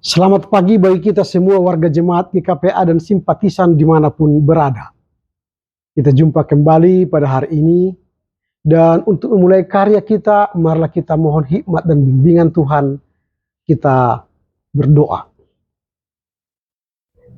Selamat pagi bagi kita semua warga jemaat GKPA dan simpatisan dimanapun berada. Kita jumpa kembali pada hari ini, dan untuk memulai karya kita, marilah kita mohon hikmat dan bimbingan Tuhan. Kita berdoa.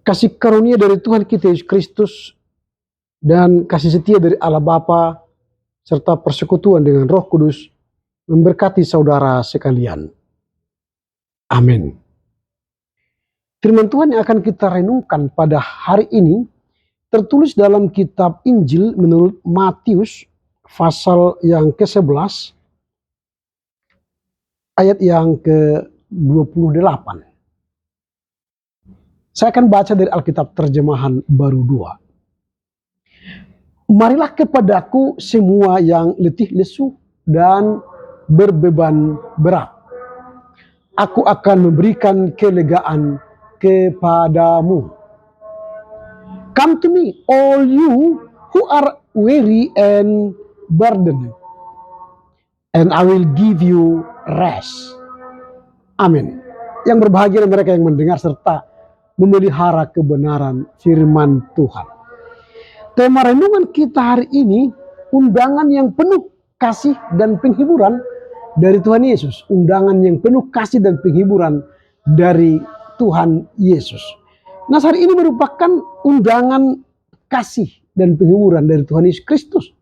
Kasih karunia dari Tuhan kita Yesus Kristus dan kasih setia dari Allah Bapa serta persekutuan dengan Roh Kudus memberkati saudara sekalian. Amin. Firman Tuhan yang akan kita renungkan pada hari ini tertulis dalam kitab Injil menurut Matius pasal yang ke-11 ayat yang ke-28. Saya akan baca dari Alkitab terjemahan baru 2. Marilah kepadaku semua yang letih lesu dan berbeban berat. Aku akan memberikan kelegaan kepadamu. Come to me, all you who are weary and burdened, and I will give you rest. Amin. Yang berbahagia mereka yang mendengar serta memelihara kebenaran firman Tuhan. Tema renungan kita hari ini, undangan yang penuh kasih dan penghiburan dari Tuhan Yesus. Undangan yang penuh kasih dan penghiburan dari Tuhan Yesus. Nah, hari ini merupakan undangan kasih dan penghiburan dari Tuhan Yesus Kristus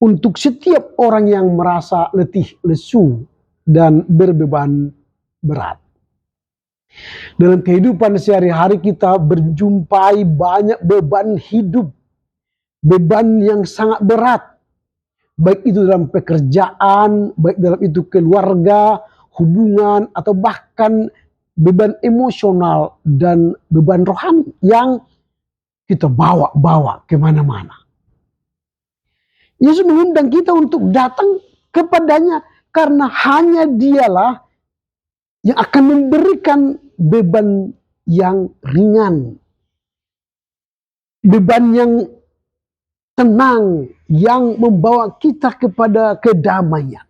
untuk setiap orang yang merasa letih, lesu, dan berbeban berat. Dalam kehidupan sehari-hari kita berjumpai banyak beban hidup, beban yang sangat berat, baik itu dalam pekerjaan, baik dalam itu keluarga, hubungan, atau bahkan beban emosional dan beban rohani yang kita bawa kemana-mana. Yesus mengundang kita untuk datang kepadanya karena hanya Dialah yang akan memberikan beban yang ringan, beban yang tenang, yang membawa kita kepada kedamaian.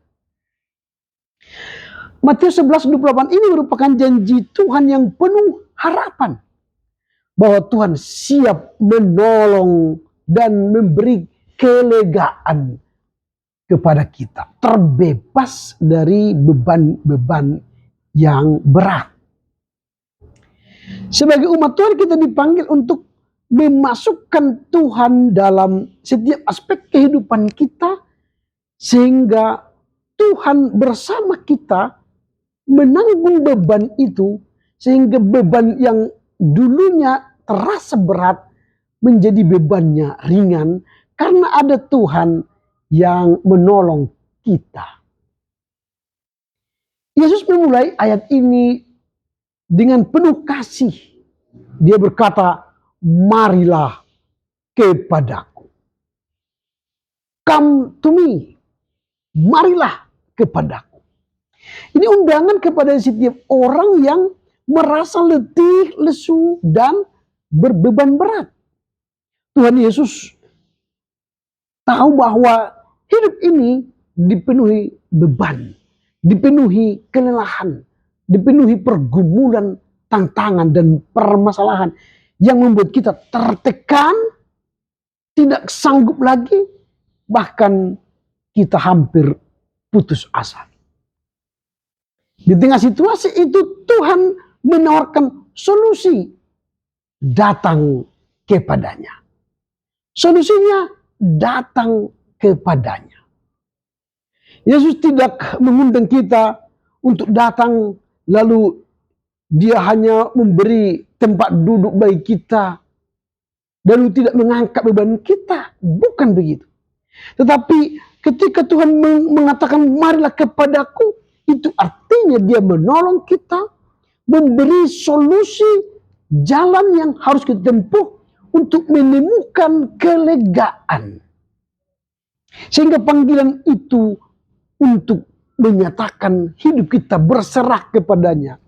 Matius 11:28 ini merupakan janji Tuhan yang penuh harapan bahwa Tuhan siap menolong dan memberi kelegaan kepada kita, terbebas dari beban-beban yang berat. Sebagai umat Tuhan kita dipanggil untuk memasukkan Tuhan dalam setiap aspek kehidupan kita, sehingga Tuhan bersama kita menanggung beban itu, sehingga beban yang dulunya terasa berat menjadi bebannya ringan karena ada Tuhan yang menolong kita. Yesus memulai ayat ini dengan penuh kasih. Dia berkata, marilah kepadaku. Come to me. Marilah kepadaku. Ini undangan kepada setiap orang yang merasa letih, lesu, dan berbeban berat. Tuhan Yesus tahu bahwa hidup ini dipenuhi beban, dipenuhi kelelahan, dipenuhi pergumulan, tantangan, dan permasalahan yang membuat kita tertekan, tidak sanggup lagi, bahkan kita hampir putus asa. Di tengah situasi itu Tuhan menawarkan solusi, datang kepadanya. Solusinya datang kepadanya. Yesus tidak mengundang kita untuk datang lalu Dia hanya memberi tempat duduk bagi kita, lalu tidak mengangkat beban kita. Bukan begitu. Tetapi ketika Tuhan mengatakan marilah kepadaku, itu artinya Dia menolong kita, memberi solusi jalan yang harus kita tempuh untuk menemukan kelegaan. Sehingga panggilan itu untuk menyatakan hidup kita berserah kepadanya,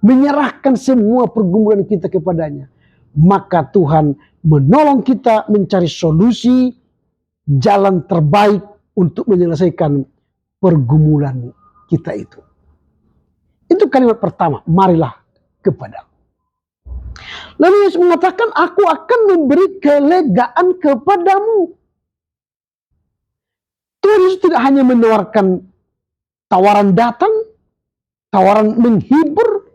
menyerahkan semua pergumulan kita kepadanya, maka Tuhan menolong kita mencari solusi, jalan terbaik untuk menyelesaikan pergumulan kita itu. Itu kalimat pertama, marilah kepadamu. Lalu Yesus mengatakan, aku akan memberi kelegaan kepadamu. Tuhan Yesus tidak hanya menawarkan tawaran datang, tawaran menghibur,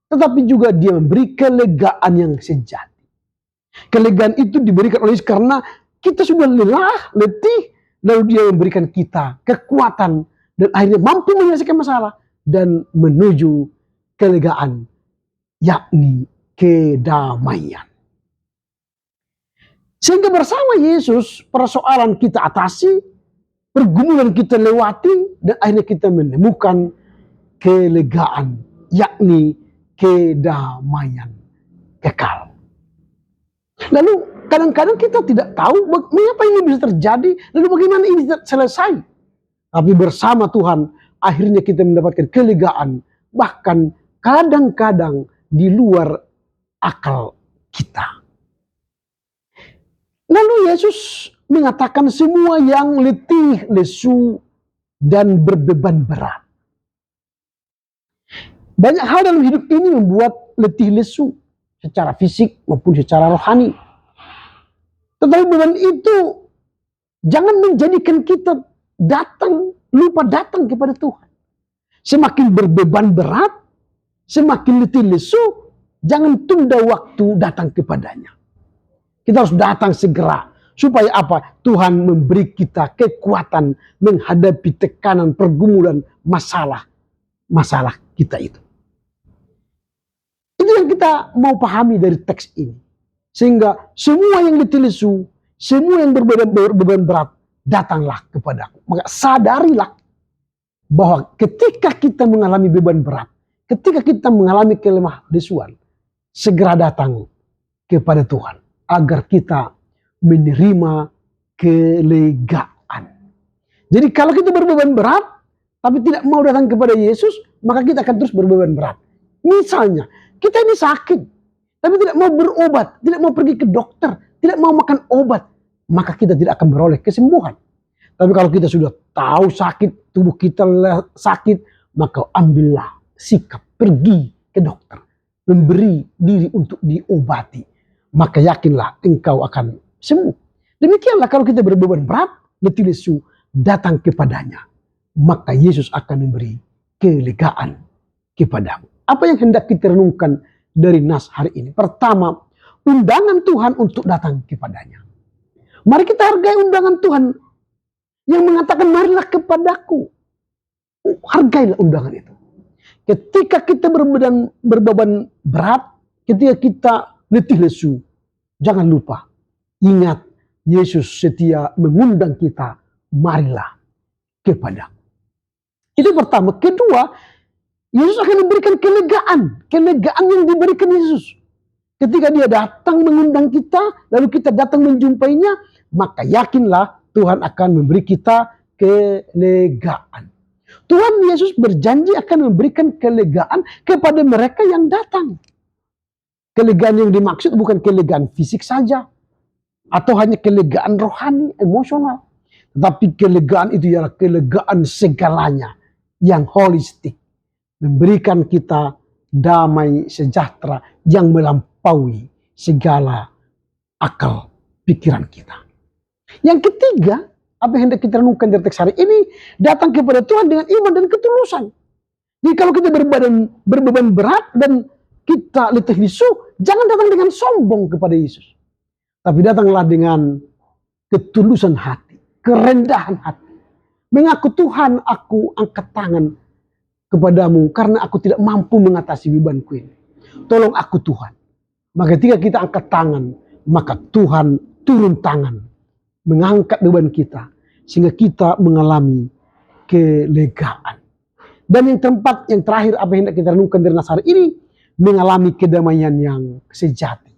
tetapi juga dia memberi kelegaan yang sejati. Kelegaan itu diberikan oleh Yesus karena kita sudah lelah, letih, lalu dia memberikan kita kekuatan dan akhirnya mampu menyelesaikan masalah dan menuju kelegaan, yakni kedamaian. Sehingga bersama Yesus persoalan kita atasi, pergumulan kita lewati, dan akhirnya kita menemukan kelegaan, yakni kedamaian kekal. Lalu kadang-kadang kita tidak tahu mengapa ini bisa terjadi, lalu bagaimana ini selesai. Tapi bersama Tuhan, akhirnya kita mendapatkan kelegaan, bahkan kadang-kadang di luar akal kita. Lalu Yesus mengatakan semua yang letih, lesu, dan berbeban berat. Banyak hal dalam hidup ini membuat letih lesu, secara fisik maupun secara rohani. Tetapi beban itu jangan menjadikan kita lupa datang kepada Tuhan. Semakin berbeban berat, semakin letih lesu, jangan tunda waktu datang kepadanya. Kita harus datang segera. Supaya apa? Tuhan memberi kita kekuatan menghadapi tekanan, pergumulan, masalah kita itu. Itu yang kita mau pahami dari teks ini. Sehingga semua yang letih lesu, semua yang berbeban berat, datanglah kepadaku. Maka sadarilah bahwa ketika kita mengalami beban berat, ketika kita mengalami kelemah lesuan, segera datang kepada Tuhan agar kita menerima kelegaan. Jadi kalau kita berbeban berat tapi tidak mau datang kepada Yesus, maka kita akan terus berbeban berat. Misalnya, kita ini sakit tapi tidak mau berobat, tidak mau pergi ke dokter, tidak mau makan obat, maka kita tidak akan beroleh kesembuhan. Tapi kalau kita sudah tahu sakit, tubuh kita sakit, maka ambillah sikap, pergi ke dokter, memberi diri untuk diobati. Maka yakinlah engkau akan sembuh. Demikianlah kalau kita berbeban berat, letih lesu, datang kepadanya, maka Yesus akan memberi kelegaan kepadamu. Apa yang hendak kita renungkan dari nas hari ini? Pertama, undangan Tuhan untuk datang kepadanya. Mari kita hargai undangan Tuhan yang mengatakan marilah kepadaku. Hargailah undangan itu. Ketika kita berbeban berat, ketika kita letih lesu, jangan lupa, ingat Yesus setia mengundang kita, marilah kepadaku. Itu pertama. Kedua, Yesus akan memberikan kelegaan yang diberikan Yesus. Ketika dia datang mengundang kita, lalu kita datang menjumpainya, maka yakinlah Tuhan akan memberi kita kelegaan. Tuhan Yesus berjanji akan memberikan kelegaan kepada mereka yang datang. Kelegaan yang dimaksud bukan kelegaan fisik saja, atau hanya kelegaan rohani, emosional. Tetapi kelegaan itu ialah kelegaan segalanya yang holistik. Memberikan kita damai sejahtera yang melampaui segala akal pikiran kita. Yang ketiga, apa yang hendak kita renungkan dari teks hari ini, datang kepada Tuhan dengan iman dan ketulusan. Jadi kalau kita berbeban berat dan kita letih lesu, jangan datang dengan sombong kepada Yesus. Tapi datanglah dengan ketulusan hati, kerendahan hati. Mengaku, Tuhan, aku angkat tangan kepadamu karena aku tidak mampu mengatasi bebanku ini. Tolong aku Tuhan. Maka ketika kita angkat tangan, maka Tuhan turun tangan, mengangkat beban kita, sehingga kita mengalami kelegaan. Dan yang keempat, yang terakhir, apa yang hendak kita renungkan dari nas hari ini, mengalami kedamaian yang sejati.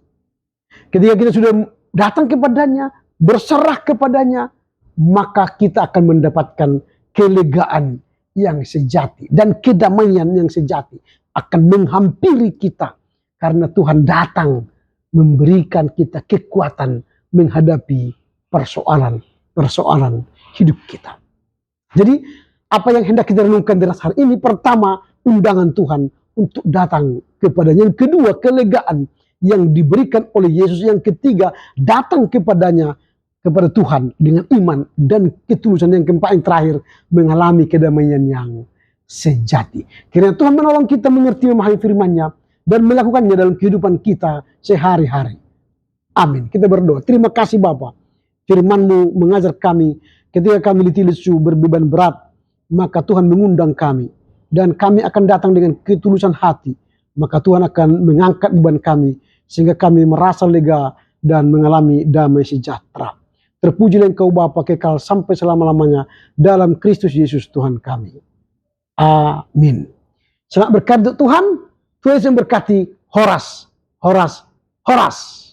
Ketika kita sudah datang kepadanya, berserah kepadanya, maka kita akan mendapatkan kelegaan yang sejati. Dan kedamaian yang sejati akan menghampiri kita. Karena Tuhan datang memberikan kita kekuatan menghadapi persoalan hidup kita. Jadi apa yang hendak kita renungkan dari hari ini? Pertama, undangan Tuhan untuk datang kepadanya. Yang kedua, kelegaan yang diberikan oleh Yesus. Yang ketiga, datang kepadanya, kepada Tuhan dengan iman dan ketulusan. Yang keempat, yang terakhir, mengalami kedamaian yang sejati. Kiranya Tuhan menolong kita mengerti, memahami firman-Nya dan melakukannya dalam kehidupan kita sehari-hari. Amin. Kita berdoa. Terima kasih Bapa. Firman-Mu mengajar kami ketika kami letih lesu berbeban berat, maka Tuhan mengundang kami dan kami akan datang dengan ketulusan hati. Maka Tuhan akan mengangkat beban kami sehingga kami merasa lega dan mengalami damai sejahtera. Terpujilah Engkau Bapa kekal sampai selama-lamanya dalam Kristus Yesus Tuhan kami. Amin. Selamat berkat untuk Tuhan. Tuhan yang berkati. Horas, horas, horas.